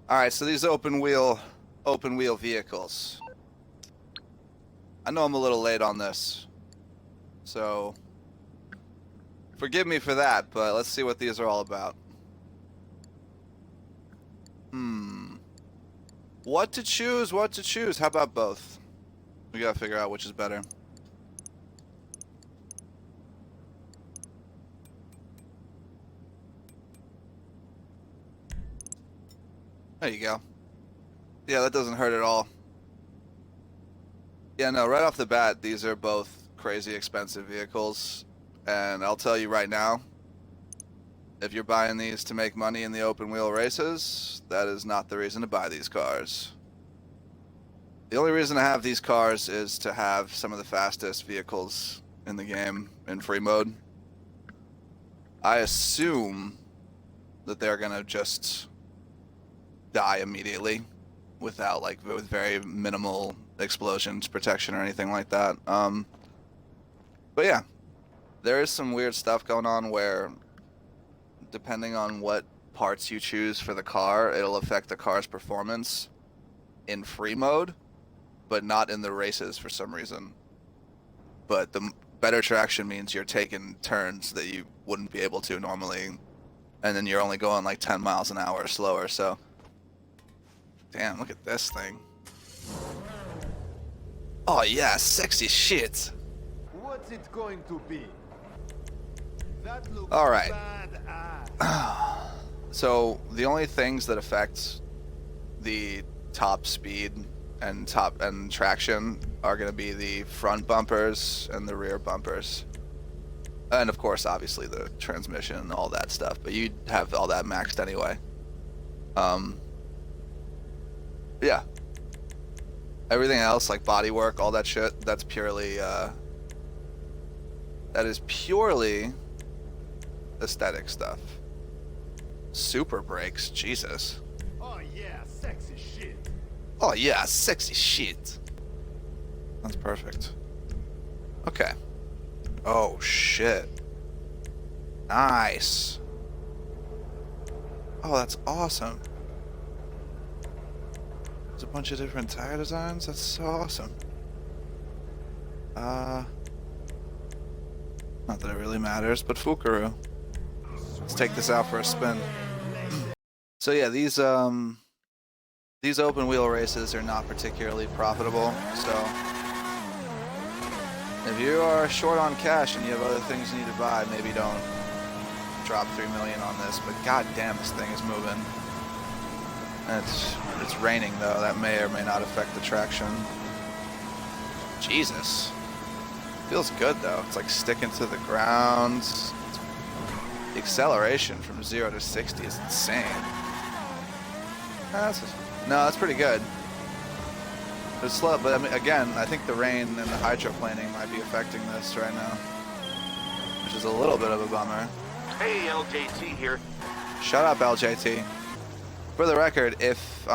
All right, so these open wheel vehicles. I know I'm a little late on this, so forgive me for that, but let's see what these are all about. What to choose? What to choose? How about both? We gotta figure out which is better. There you go. Yeah, that doesn't hurt at all. Yeah, no, right off the bat, these are both crazy expensive vehicles. And I'll tell you right now, if you're buying these to make money in the open wheel races, that is not the reason to buy these cars. The only reason to have these cars is to have some of the fastest vehicles in the game in free mode. I assume that they're gonna just die immediately without, like, with very minimal explosions, protection, or anything like that. But yeah, there is some weird stuff going on where, depending on what parts you choose for the car, it'll affect the car's performance in free mode, but not in the races for some reason. But the better traction means you're taking turns that you wouldn't be able to normally, and then you're only going like 10 miles an hour slower, so. Damn, look at this thing. Oh yeah, sexy shit. What's it going to be? That looks all right. badass. So the only things that affect the top speed and traction are going to be the front bumpers and the rear bumpers, and of course, obviously, the transmission and all that stuff. But you have all that maxed anyway. Yeah. Everything else, like bodywork, all that shit, that's purely aesthetic stuff. Super brakes, Jesus. Oh yeah, sexy shit. Oh yeah, sexy shit. That's perfect. Okay. Oh shit. Nice. Oh, that's awesome. There's a bunch of different tire designs. That's so awesome. Not that it really matters, but Fukaru. Let's take this out for a spin. So yeah, these open wheel races are not particularly profitable. So if you are short on cash and you have other things you need to buy, maybe don't drop $3 million on this. But goddamn, this thing is moving. It's raining though. That may or may not affect the traction. Jesus. Feels good though. It's like sticking to the ground. The acceleration from 0 to 60 is insane. No, that's pretty good. It's slow, but I mean, again, I think the rain and the hydroplaning might be affecting this right now, which is a little bit of a bummer. Hey, LJT here. Shut up, LJT. For the record, if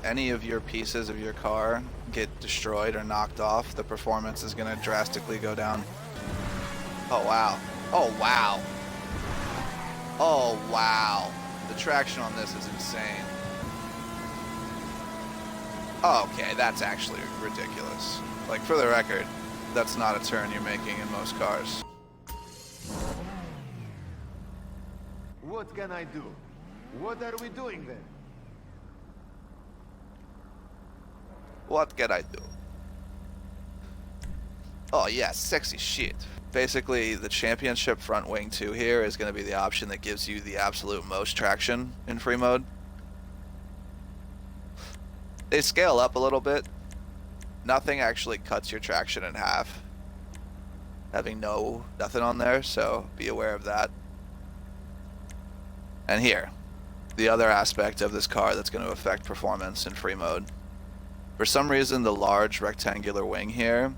any of your pieces of your car get destroyed or knocked off, the performance is going to drastically go down. Oh, wow. Oh, wow. Oh, wow. The traction on this is insane. Oh, okay, that's actually ridiculous. Like, for the record, that's not a turn you're making in most cars. What can I do? What are we doing then? What can I do? Oh yeah, sexy shit. Basically, the championship front wing 2 here is going to be the option that gives you the absolute most traction in free mode. They scale up a little bit. Nothing actually cuts your traction in half, having nothing on there, so be aware of that. And here, the other aspect of this car that's going to affect performance in free mode. For some reason, the large rectangular wing here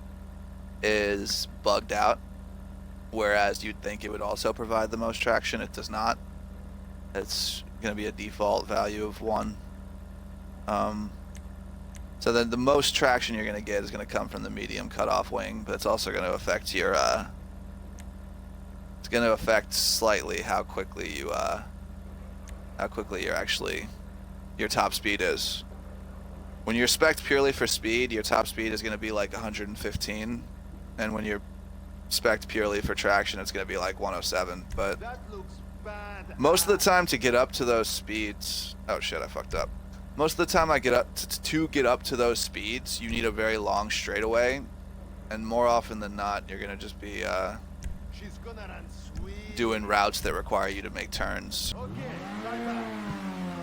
is bugged out, whereas you'd think it would also provide the most traction. It does not. It's going to be a default value of 1. So then the most traction you're going to get is going to come from the medium cutoff wing, but it's also going to affect your, it's going to affect slightly how quickly you're actually your top speed is. When you're spec'd purely for speed, your top speed is going to be like 115, and when you're spec'd purely for traction, it's going to be like 107. But That looks bad. most of the time to get up to those speeds, oh shit, I fucked up. Most of the time I get up to get up to those speeds, you need a very long straightaway, and more often than not, you're going to just be She's gonna run sweet. doing routes that require you to make turns. Okay, right back.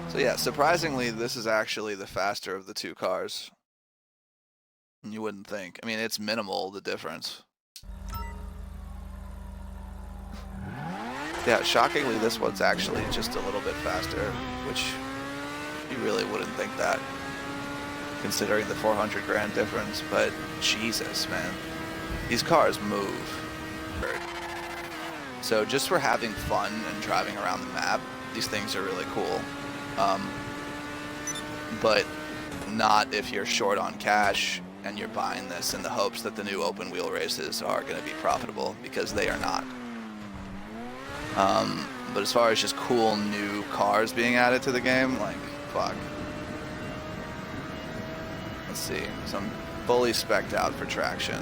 So yeah, surprisingly, this is actually the faster of the two cars. You wouldn't think. I mean, it's minimal, the difference. Yeah, shockingly, this one's actually just a little bit faster, which you really wouldn't think that, considering the 400 grand difference. But Jesus, man, these cars move. So just for having fun and driving around the map, these things are really cool. But not if you're short on cash and you're buying this in the hopes that the new open wheel races are going to be profitable, because they are not. But as far as just cool new cars being added to the game, like, fuck. Let's see, so I'm fully spec'd out for traction,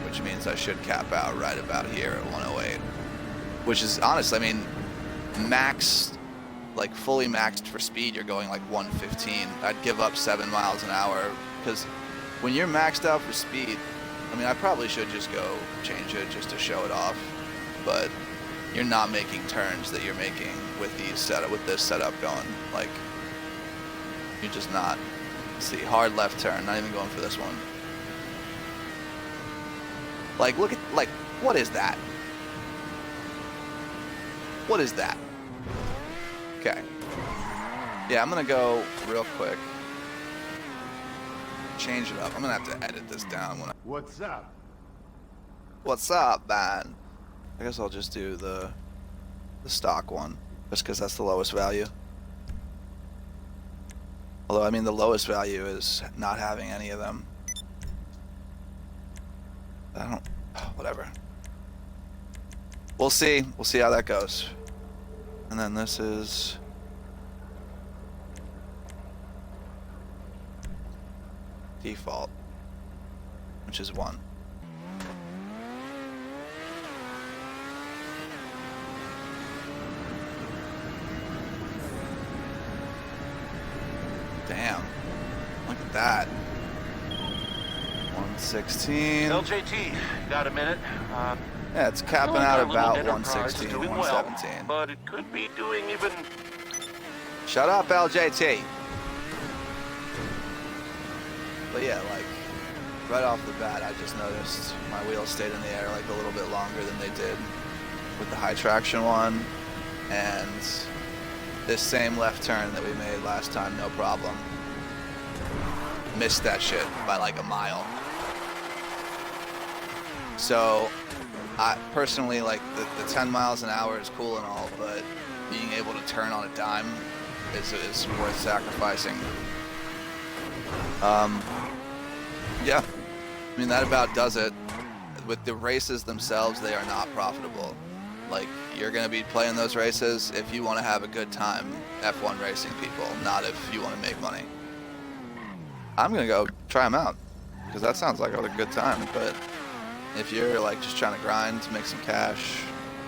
which means I should cap out right about here at 108, which is honestly, I mean, maxed, like fully maxed for speed, you're going like 115. I'd give up 7 miles an hour, because when you're maxed out for speed, I mean, I probably should just go change it just to show it off, but you're not making turns that you're making with this setup going. Like, you're just not. Let's see, hard left turn, not even going for this one. Like, look at, like, what is that? What is that? Okay. Yeah, I'm gonna go real quick. Change it up. I'm gonna have to edit this down when I... What's up? What's up, man? I guess I'll just do the stock one, just because that's the lowest value. Although, I mean, the lowest value is not having any of them. I don't... whatever. We'll see. We'll see how that goes. And then this is... default, which is 1. Damn. Look at that. 116. LJT, got a minute? Yeah, it's capping Feeling out our little about enterprise 116, is doing 117. well, but it could be doing even... Shut up, LJT. But yeah, like, right off the bat, I just noticed my wheels stayed in the air like a little bit longer than they did with the high traction one. And this same left turn that we made last time, no problem. Missed that shit by like a mile. So, I personally, like, the 10 miles an hour is cool and all, but being able to turn on a dime is worth sacrificing. Yeah, I mean, that about does it. With the races themselves, they are not profitable. Like, you're going to be playing those races if you want to have a good time, F1 racing people, not if you want to make money. I'm going to go try them out, because that sounds like a good time, but if you're like just trying to grind to make some cash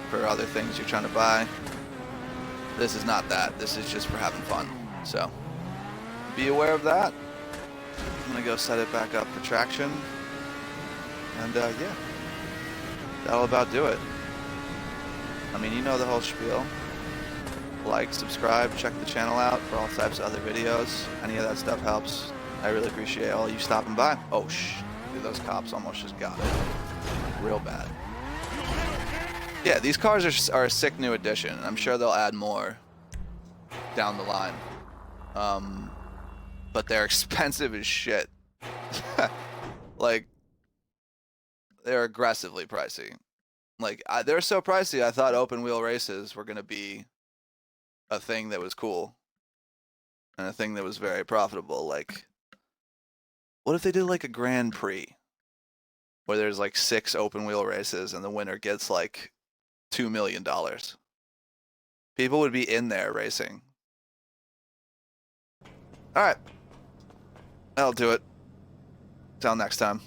for other things you're trying to buy, this is not that. This is just for having fun. So, be aware of that. I'm gonna go set it back up for traction, and yeah, that'll about do it. I mean, you know the whole spiel. Like, subscribe, check the channel out for all types of other videos. Any of that stuff helps. I really appreciate all you stopping by. Oh dude, those cops almost just got it real bad. Yeah, these cars are a sick new addition. I'm sure they'll add more down the line. But they're expensive as shit. Like, they're aggressively pricey. Like, they're so pricey, I thought open wheel races were going to be a thing that was cool. And a thing that was very profitable. Like, what if they did like a Grand Prix? Where there's like 6 open wheel races and the winner gets like $2 million. People would be in there racing. All right. That'll do it. Till next time.